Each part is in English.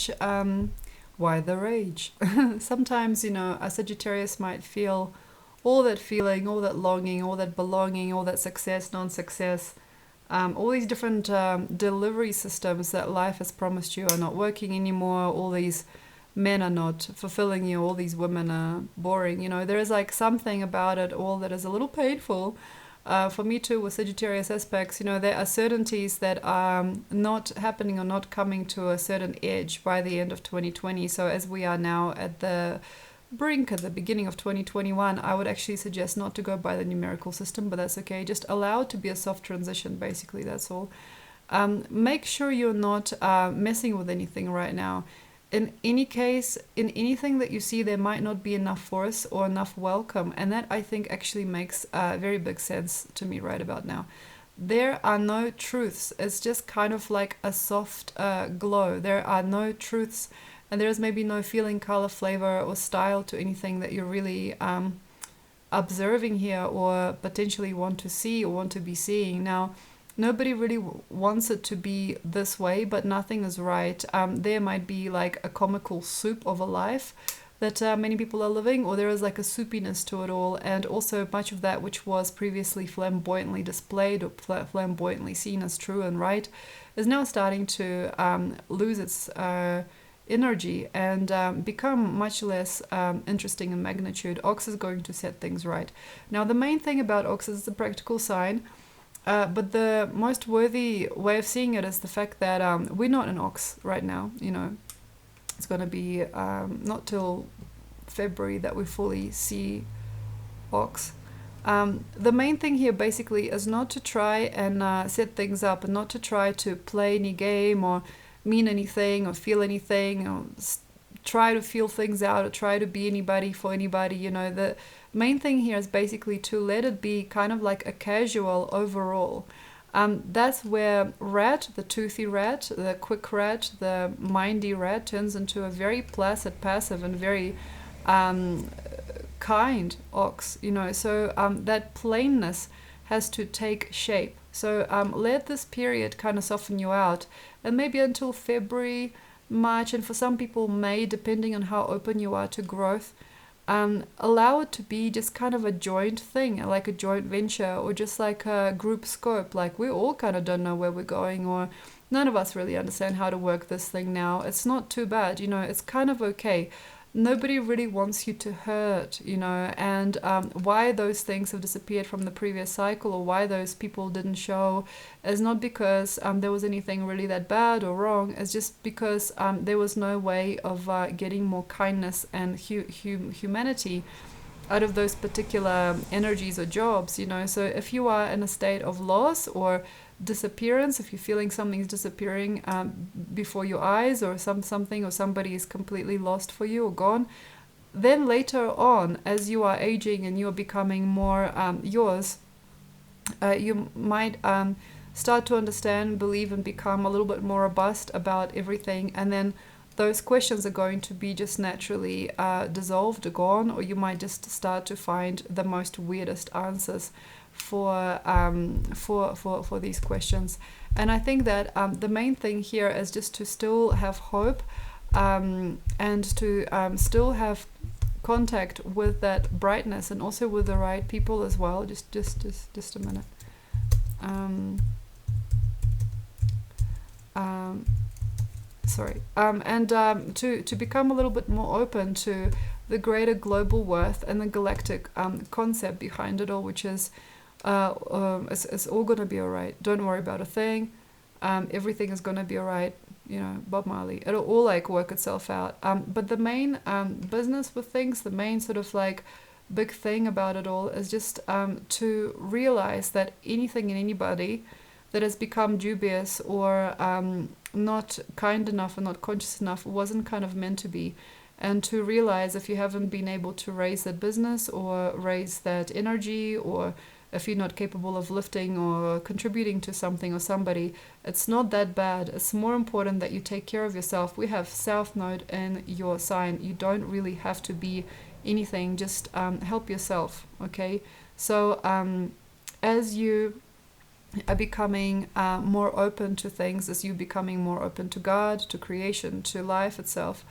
rage? Why the rage? Sometimes, a Sagittarius might feel all that feeling, all that longing, all that belonging, all that success, non-success, all these different delivery systems that life has promised you are not working anymore. All these men are not fulfilling you. All these women are boring. There is like something about it all that is a little painful. For me too, with Sagittarius aspects, there are certainties that are not happening or not coming to a certain edge by the end of 2020. So as we are now at the brink, at the beginning of 2021, I would actually suggest not to go by the numerical system, but that's okay. Just allow it to be a soft transition, basically, that's all. Make sure you're not messing with anything right now. In any case, in anything that you see, there might not be enough force or enough welcome. And that, I think, actually makes very big sense to me right about now. There are no truths. It's just kind of like a soft glow. There are no truths. And there's maybe no feeling, color, flavor, or style to anything that you're really observing here or potentially want to see or want to be seeing. Now, nobody really wants it to be this way, but nothing is right. There might be like a comical soup of a life that many people are living, or there is like a soupiness to it all, and also much of that which was previously flamboyantly displayed or flamboyantly seen as true and right is now starting to lose its energy and become much less interesting in magnitude. Ox is going to set things right. Now, the main thing about Ox is the practical sign. But the most worthy way of seeing it is the fact that we're not an ox right now. It's going to be not till February that we fully see ox. The main thing here basically is not to try and set things up, and not to try to play any game or mean anything or feel anything or try to feel things out or try to be anybody for anybody. The main thing here is basically to let it be kind of like a casual overall. That's where rat, the toothy rat, the quick rat, the mindy rat turns into a very placid, passive, and very kind ox. So that plainness has to take shape. So let this period kind of soften you out, and maybe until February, March, and for some people May, depending on how open you are to growth. Allow it to be just kind of a joint thing, like a joint venture, or just like a group scope. Like, we all kind of don't know where we're going, or none of us really understand how to work this thing now. It's not too bad, it's kind of okay. Nobody really wants you to hurt, and why those things have disappeared from the previous cycle, or why those people didn't show, is not because there was anything really that bad or wrong. It's just because there was no way of getting more kindness and humanity out of those particular energies or jobs. So if you are in a state of loss or disappearance, if you're feeling something's disappearing before your eyes, or something or somebody is completely lost for you or gone, then later on, as you are aging and you're becoming more yours, you might start to understand, believe, and become a little bit more robust about everything, and then those questions are going to be just naturally dissolved or gone, or you might just start to find the most weirdest answers for these questions. And I think that the main thing here is just to still have hope, and to still have contact with that brightness, and also with the right people as well. Just a minute. To become a little bit more open to the greater global worth and the galactic concept behind it all, which is it's all going to be alright. Don't worry about a thing. Everything is going to be alright. Bob Marley. It'll all work itself out. But the main business with things, the main sort of big thing about it all is just to realize that anything and anybody that has become dubious or not kind enough or not conscious enough wasn't kind of meant to be. And to realize, if you haven't been able to raise that business or raise that energy, or if you're not capable of lifting or contributing to something or somebody, it's not that bad. It's more important that you take care of yourself. We have South Node in your sign. You don't really have to be anything. Just help yourself, okay? So as you are becoming more open to things, as you becoming more open to God, to creation, to life itself,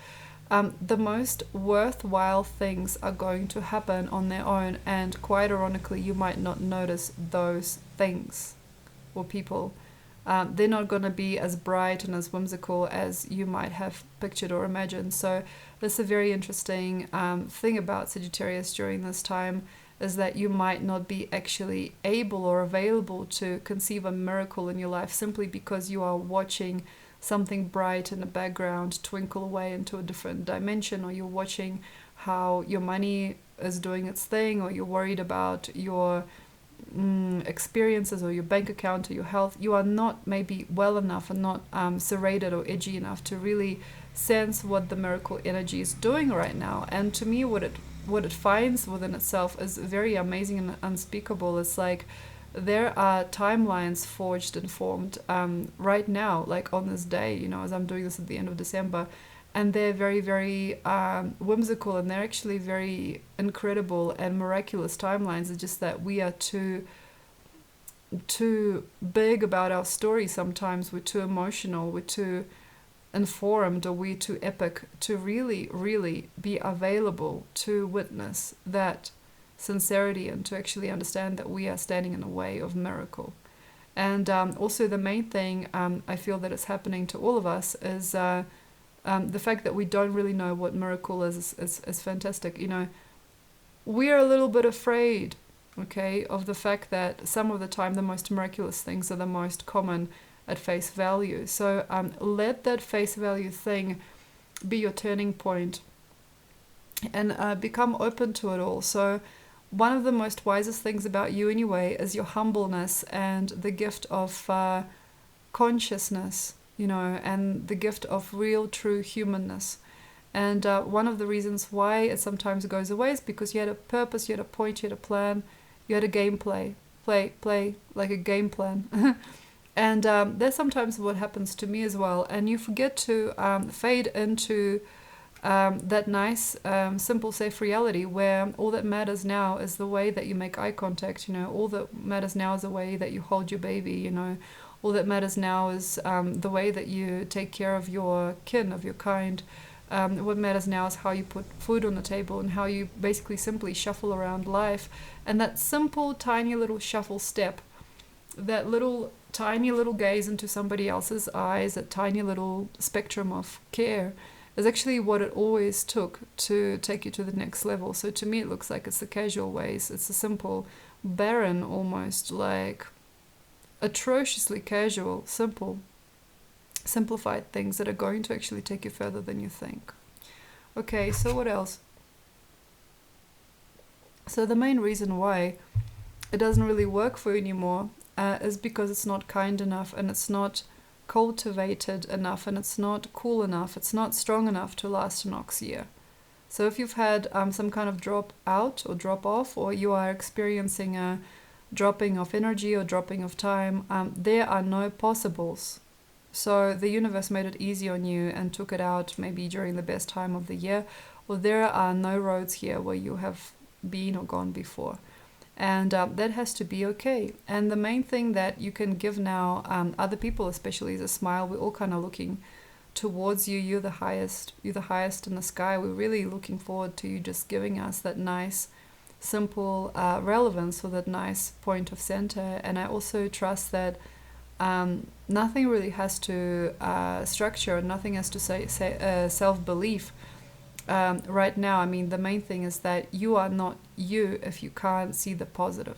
the most worthwhile things are going to happen on their own. And quite ironically, you might not notice those things or people. They're not going to be as bright and as whimsical as you might have pictured or imagined. So that's a very interesting thing about Sagittarius during this time, is that you might not be actually able or available to conceive a miracle in your life simply because you are watching something bright in the background twinkle away into a different dimension, or you're watching how your money is doing its thing, or you're worried about your experiences or your bank account or your health. You are not maybe well enough and not serrated or edgy enough to really sense what the miracle energy is doing right now. And to me, what it finds within itself is very amazing and unspeakable. It's like there are timelines forged and formed right now, like on this day, you know, as I'm doing this at the end of December, and they're very, very whimsical, and they're actually very incredible and miraculous timelines. It's just that we are too big about our story sometimes. We're too emotional, we're too informed, or we're too epic to really, really be available to witness that sincerity and to actually understand that we are standing in the way of miracle. And also the main thing I feel that is happening to all of us is the fact that we don't really know what miracle is fantastic. You know, we are a little bit afraid, okay, of the fact that some of the time the most miraculous things are the most common at face value. So let that face value thing be your turning point, and become open to it all. So one of the most wisest things about you anyway is your humbleness and the gift of consciousness, you know, and the gift of real, true humanness. And one of the reasons why it sometimes goes away is because you had a purpose, you had a point, you had a plan, you had a gameplay, play like a game plan. And that's sometimes what happens to me as well. And you forget to fade into that nice, simple, safe reality where all that matters now is the way that you make eye contact, you know, all that matters now is the way that you hold your baby, you know, all that matters now is the way that you take care of your kin, of your kind. What matters now is how you put food on the table and how you basically simply shuffle around life. And that simple, tiny little shuffle step, that little tiny little gaze into somebody else's eyes, that tiny little spectrum of care, is actually what it always took to take you to the next level. So to me it looks like it's the casual ways, it's the simple, barren, almost like atrociously casual, simplified things that are going to actually take you further than you think. Okay, so what else? So the main reason why it doesn't really work for you anymore is because it's not kind enough, and it's not cultivated enough, and it's not cool enough, it's not strong enough to last an ox year. So if you've had some kind of drop out or drop off, or you are experiencing a dropping of energy or dropping of time, there are no possibles. So the universe made it easy on you and took it out maybe during the best time of the year, or there are no roads here where you have been or gone before. And that has to be okay. And the main thing that you can give now, other people especially, is a smile. We're all kind of looking towards you. You're the highest in the sky. We're really looking forward to you just giving us that nice, simple relevance, or that nice point of center. And I also trust that nothing really has to structure, nothing has to say self-belief. Right now, I mean, the main thing is that you are not you if you can't see the positive.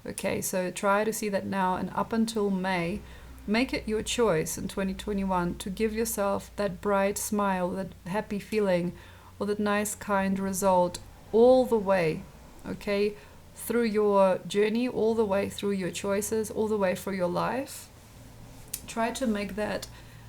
Okay, so try to see that now, and up until May, make it your choice in 2021 to give yourself that bright smile, that happy feeling, or that nice, kind result all the way, okay, through your journey, all the way through your choices, all the way through your life. Try to make that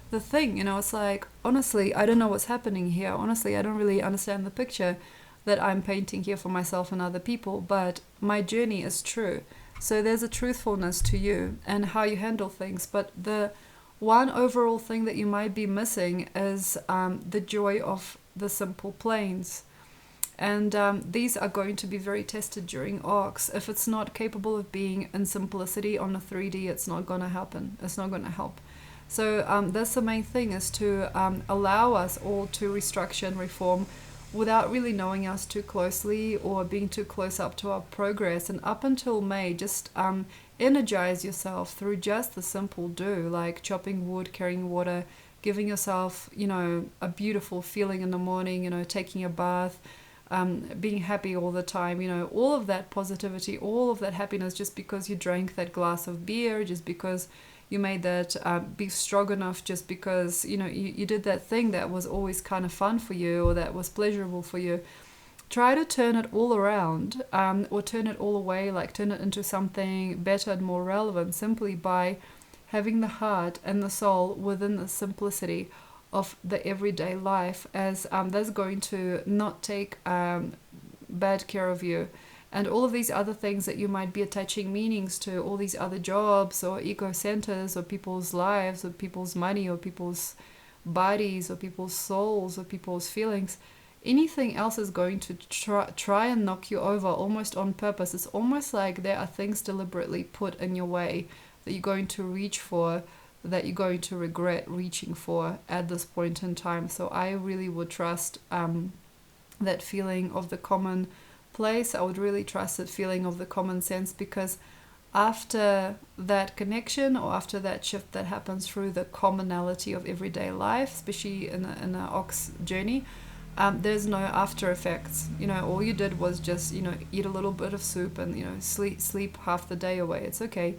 the thing, you know. It's like, honestly, I don't know what's happening here. Honestly, I don't really understand the picture that I'm painting here for myself and other people, but my journey is true. So there's a truthfulness to you and how you handle things. But the one overall thing that you might be missing is the joy of the simple planes. And these are going to be very tested during arcs. If it's not capable of being in simplicity on a 3D, it's not going to happen. It's not going to help. So that's the main thing, is to allow us all to restructure and reform without really knowing us too closely or being too close up to our progress. And up until May, just energize yourself through just the simple do, like chopping wood, carrying water, giving yourself, a beautiful feeling in the morning, taking a bath, being happy all the time, all of that positivity, all of that happiness, just because you drank that glass of beer, just because you made that beef stroganoff, just because you did that thing that was always kind of fun for you or that was pleasurable for you. Try to turn it all around, or turn it all away, like turn it into something better and more relevant, simply by having the heart and the soul within the simplicity of the everyday life, as that's going to not take bad care of you. And all of these other things that you might be attaching meanings to, all these other jobs or ego centers or people's lives or people's money or people's bodies or people's souls or people's feelings, anything else is going to try and knock you over almost on purpose. It's almost like there are things deliberately put in your way that you're going to reach for, that you're going to regret reaching for at this point in time. So I really would trust that feeling of the common place. I would really trust that feeling of the common sense, because after that connection or after that shift that happens through the commonality of everyday life, especially in an ox journey, there's no after effects. All you did was just eat a little bit of soup and sleep half the day away. It's okay.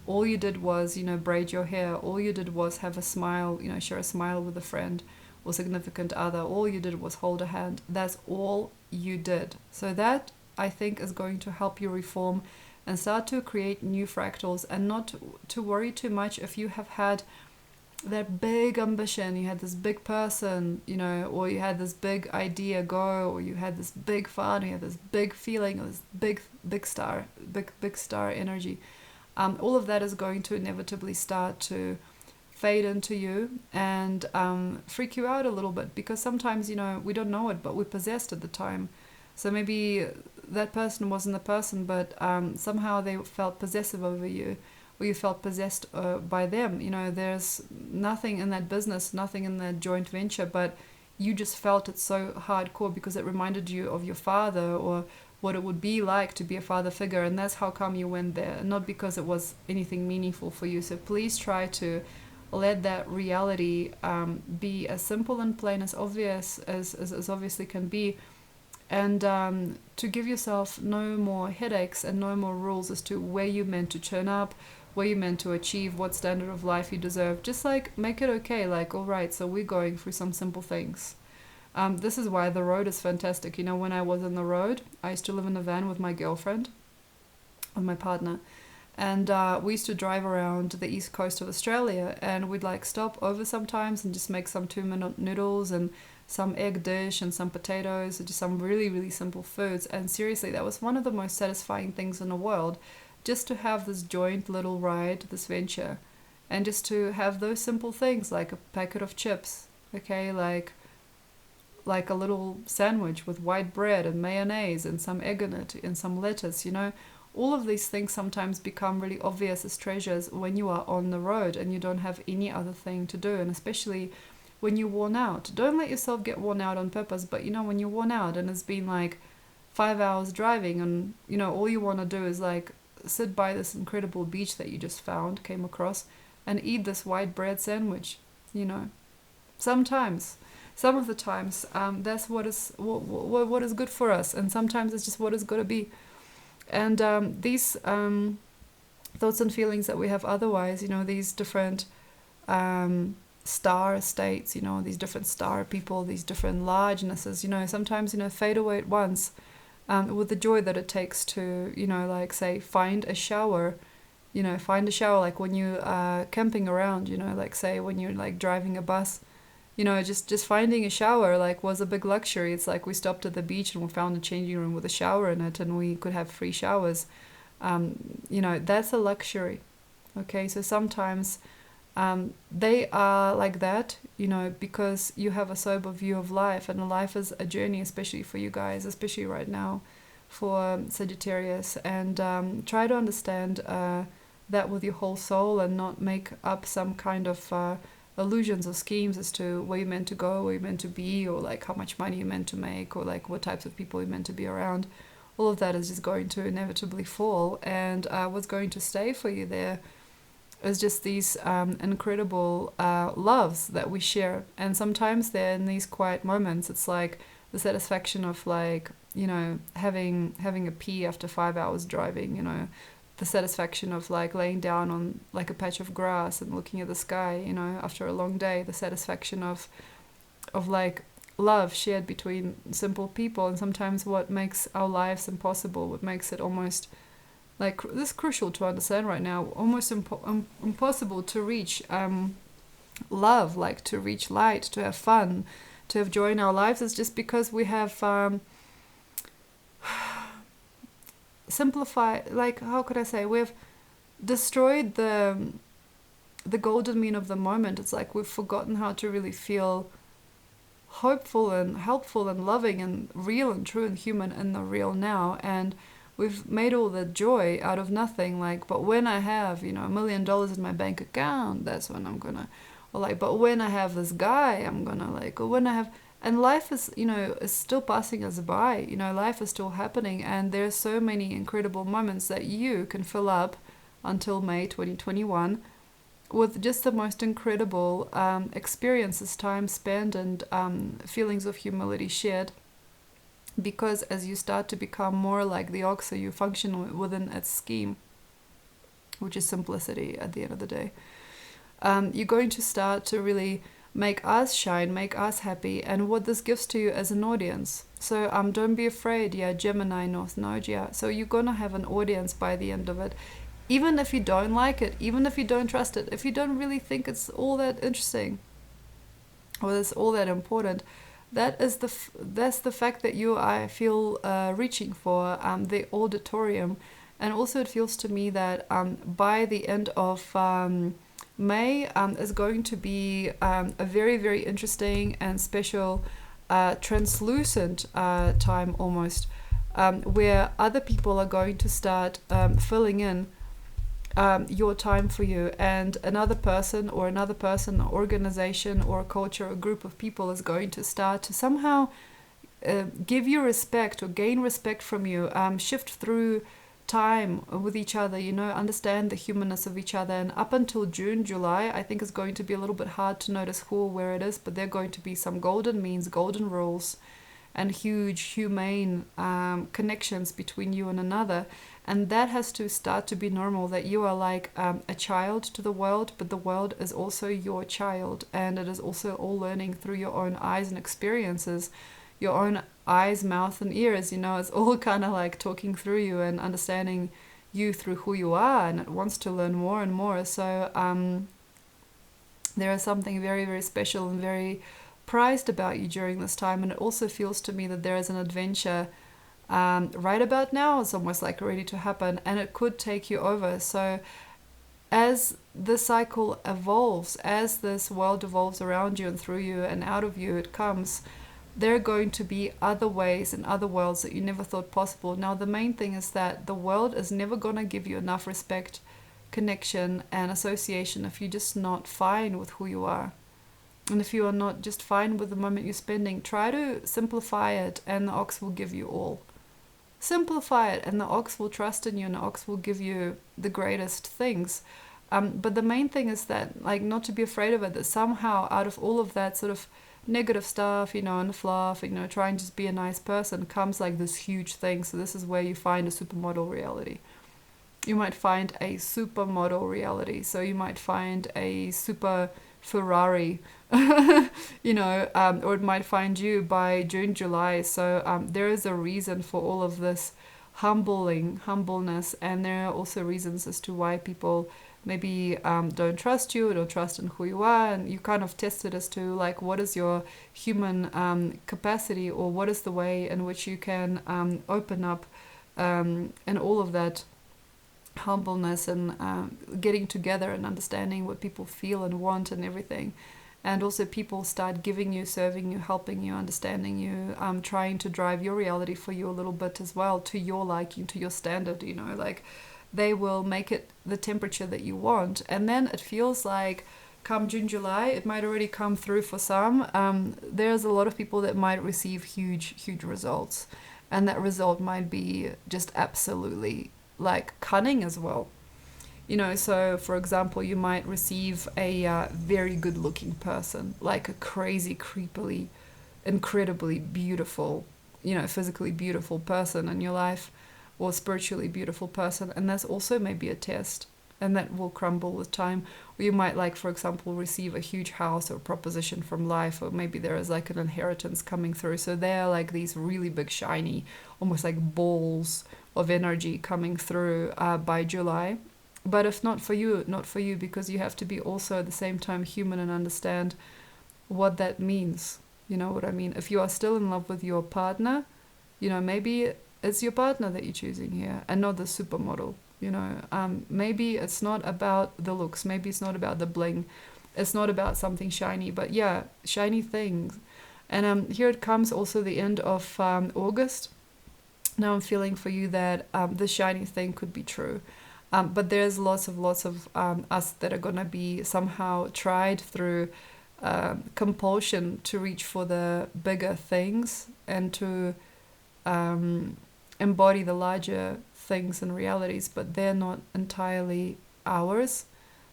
All you did was braid your hair. All you did was have a smile, share a smile with a friend or significant other. All you did was hold a hand. That's all you did. So that, I think, is going to help you reform and start to create new fractals, and not to worry too much if you have had that big ambition, you had this big person, or you had this big idea go, or you had this big fun, or you had this big feeling, or this big star energy. All of that is going to inevitably start to fade into you and freak you out a little bit, because sometimes we don't know it, but we're possessed at the time. So maybe that person wasn't the person, but somehow they felt possessive over you, or you felt possessed by them. There's nothing in that business, nothing in that joint venture, but you just felt it so hardcore because it reminded you of your father, or what it would be like to be a father figure, and that's how come you went there, not because it was anything meaningful for you. So please try to let that reality be as simple and plain as obvious as obviously can be, and to give yourself no more headaches and no more rules as to where you're meant to turn up, where you're meant to achieve, what standard of life you deserve. Just like make it okay, like, all right, so we're going through some simple things. This is why the road is fantastic. When I was on the road, I used to live in a van with my girlfriend, with my partner, and we used to drive around the east coast of Australia, and we'd stop over sometimes and just make some 2-minute noodles and some egg dish and some potatoes, just some really, really simple foods. And seriously, that was one of the most satisfying things in the world, just to have this joint little ride, this venture, and just to have those simple things, like a packet of chips, okay, like a little sandwich with white bread and mayonnaise and some egg in it and some lettuce. All of these things sometimes become really obvious as treasures when you are on the road and you don't have any other thing to do, and especially when you're worn out. Don't let yourself get worn out on purpose, but when you're worn out and it's been 5 hours driving, and all you want to do is sit by this incredible beach that you just came across, and eat this white bread sandwich. Sometimes, some of the times, that's what is good for us, and sometimes it's just what is going to be. And these thoughts and feelings that we have otherwise, these different star states, these different star people, these different largenesses, sometimes fade away at once, with the joy that it takes to say find a shower, like when you are camping around, say when you're driving a bus, just finding a shower was a big luxury. It's we stopped at the beach and we found a changing room with a shower in it, and we could have free showers. That's a luxury. Okay, so sometimes They are like that, you know, because you have a sober view of life, and life is a journey, especially for you guys, especially right now for Sagittarius. And try to understand that with your whole soul, and not make up some kind of illusions or schemes as to where you're meant to go, where you're meant to be, or like how much money you're meant to make, or like what types of people you're meant to be around. All of that is just going to inevitably fall, and what's going to stay for you there is just these incredible loves that we share. And sometimes they're in these quiet moments. It's like the satisfaction of, like, you know, having a pee after 5 hours driving, you know, the satisfaction of like laying down on like a patch of grass and looking at the sky, you know, after a long day, the satisfaction of like love shared between simple people. And sometimes what makes our lives impossible, what makes it almost like, this is crucial to understand right now, almost impossible to reach love, like to reach light, to have fun, to have joy in our lives, is just because we have simplified, like, how could I say, we've destroyed the golden mean of the moment. It's like we've forgotten how to really feel hopeful and helpful and loving and real and true and human in the real now. And we've made all the joy out of nothing. Like, but when I have, you know, $1 million in my bank account, that's when I'm gonna, or like, but when I have this guy, I'm gonna, like, or when I have, and life is, you know, is still passing us by, you know, life is still happening. And there's so many incredible moments that you can fill up until May 2021 with just the most incredible experiences, time spent, and feelings of humility shared. Because as you start to become more like the ox, you function within its scheme, which is simplicity at the end of the day. You're going to start to really make us shine, make us happy, and what this gives to you as an audience. So don't be afraid, yeah, Gemini, North Node, yeah. So you're going to have an audience by the end of it. Even if you don't like it, even if you don't trust it, if you don't really think it's all that interesting, or it's all that important, that's the fact that you, I feel, reaching for the auditorium. And also it feels to me that by the end of May is going to be a very, very interesting and special translucent time almost, where other people are going to start filling in your time for you, and another person, or organization, or a culture, or a group of people is going to start to somehow give you respect, or gain respect from you, shift through time with each other, you know, understand the humanness of each other. And up until June, July, I think it's going to be a little bit hard to notice who or where it is, but there are going to be some golden means, golden rules, and huge humane connections between you and another. And that has to start to be normal, that you are like a child to the world, but the world is also your child, and it is also all learning through your own eyes and experiences, your own eyes, mouth, and ears. You know, it's all kind of like talking through you and understanding you through who you are, and it wants to learn more and more. So there is something very, very special and very prized about you during this time. And it also feels to me that there is an adventure right about now. It's almost like ready to happen, and it could take you over. So as the cycle evolves, as this world evolves around you and through you and out of you it comes, there are going to be other ways and other worlds that you never thought possible. Now the main thing is that the world is never going to give you enough respect, connection, and association if you're just not fine with who you are. And if you are not just fine with the moment you're spending, try to simplify it, and the ox will give you all. Simplify it, and the ox will trust in you, and the ox will give you the greatest things. But the main thing is that, like, not to be afraid of it, that somehow out of all of that sort of negative stuff, you know, and the fluff, you know, try and just be a nice person, comes like this huge thing. So this is where you find a supermodel reality. You might find a supermodel reality. So you might find a super Ferrari, you know, or it might find you by June, July. So there is a reason for all of this humbleness, and there are also reasons as to why people maybe don't trust you or don't trust in who you are, and you kind of test it as to like what is your human capacity, or what is the way in which you can open up, and all of that humbleness and getting together and understanding what people feel and want and everything. And also people start giving you, serving you, helping you, understanding you, trying to drive your reality for you a little bit as well, to your liking, to your standard, you know, like they will make it the temperature that you want. And then it feels like come June, July, it might already come through for some. There's a lot of people that might receive huge results. And that result might be just absolutely like cunning as well. You know, so for example, you might receive a very good looking person, like a crazy, creepily, incredibly beautiful, you know, physically beautiful person in your life, or spiritually beautiful person. And that's also maybe a test, and that will crumble with time. Or you might, like, for example, receive a huge house or proposition from life, or maybe there is like an inheritance coming through. So they're like these really big, shiny, almost like balls of energy coming through by July. But if not for you, not for you, because you have to be also at the same time human and understand what that means. You know what I mean? If you are still in love with your partner, you know, maybe it's your partner that you're choosing here and not the supermodel. You know, maybe it's not about the looks, maybe it's not about the bling, it's not about something shiny, but yeah, shiny things. And here it comes also the end of August. Now I'm feeling for you that the shiny thing could be true. But there's lots of us that are going to be somehow tried through compulsion to reach for the bigger things and to embody the larger things and realities, but they're not entirely ours.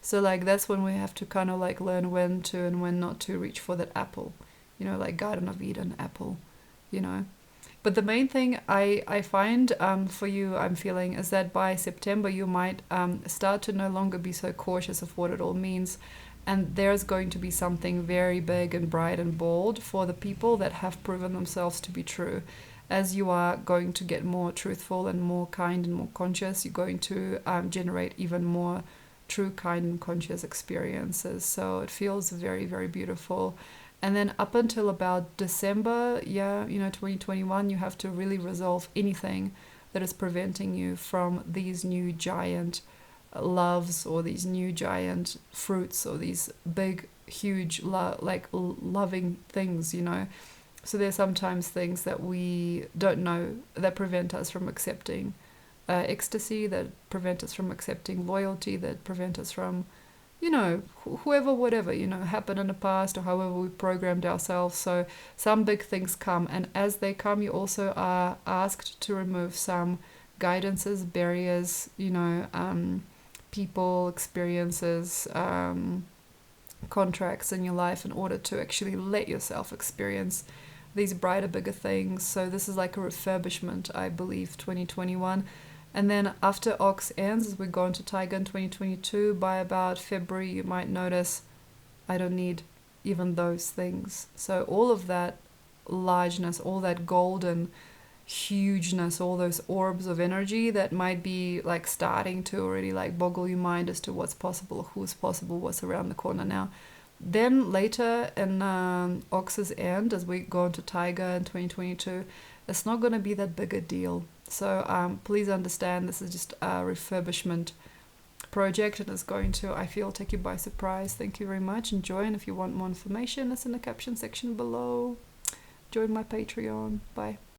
So like that's when we have to kind of like learn when to and when not to reach for that apple, you know, like Garden of Eden apple, you know. But the main thing I find for you, I'm feeling, is that by September you might start to no longer be so cautious of what it all means. And there's going to be something very big and bright and bold for the people that have proven themselves to be true. As you are going to get more truthful and more kind and more conscious, you're going to generate even more true, kind, and conscious experiences. So it feels very, very beautiful. And then up until about December, 2021, you have to really resolve anything that is preventing you from these new giant loves or these new giant fruits or these big, huge, loving things, you know. So there's sometimes things that we don't know that prevent us from accepting ecstasy, that prevent us from accepting loyalty, that prevent us from, you know, whoever, whatever, you know, happened in the past or however we programmed ourselves. So some big things come, and as they come, you also are asked to remove some guidances, barriers, you know, people, experiences, contracts in your life in order to actually let yourself experience these brighter, bigger things. So this is like a refurbishment, I believe, 2021. And then after Ox ends, as we go into Tiger in 2022, by about February, you might notice, I don't need even those things. So all of that largeness, all that golden hugeness, all those orbs of energy that might be like starting to already like boggle your mind as to what's possible, who's possible, what's around the corner now. Then later in Ox's end, as we go into Tiger in 2022, it's not going to be that big a deal. So please understand this is just a refurbishment project, and it's going to, I feel, take you by surprise. Thank you very much. Enjoy, and if you want more information, it's in the caption section below. Join my Patreon. Bye.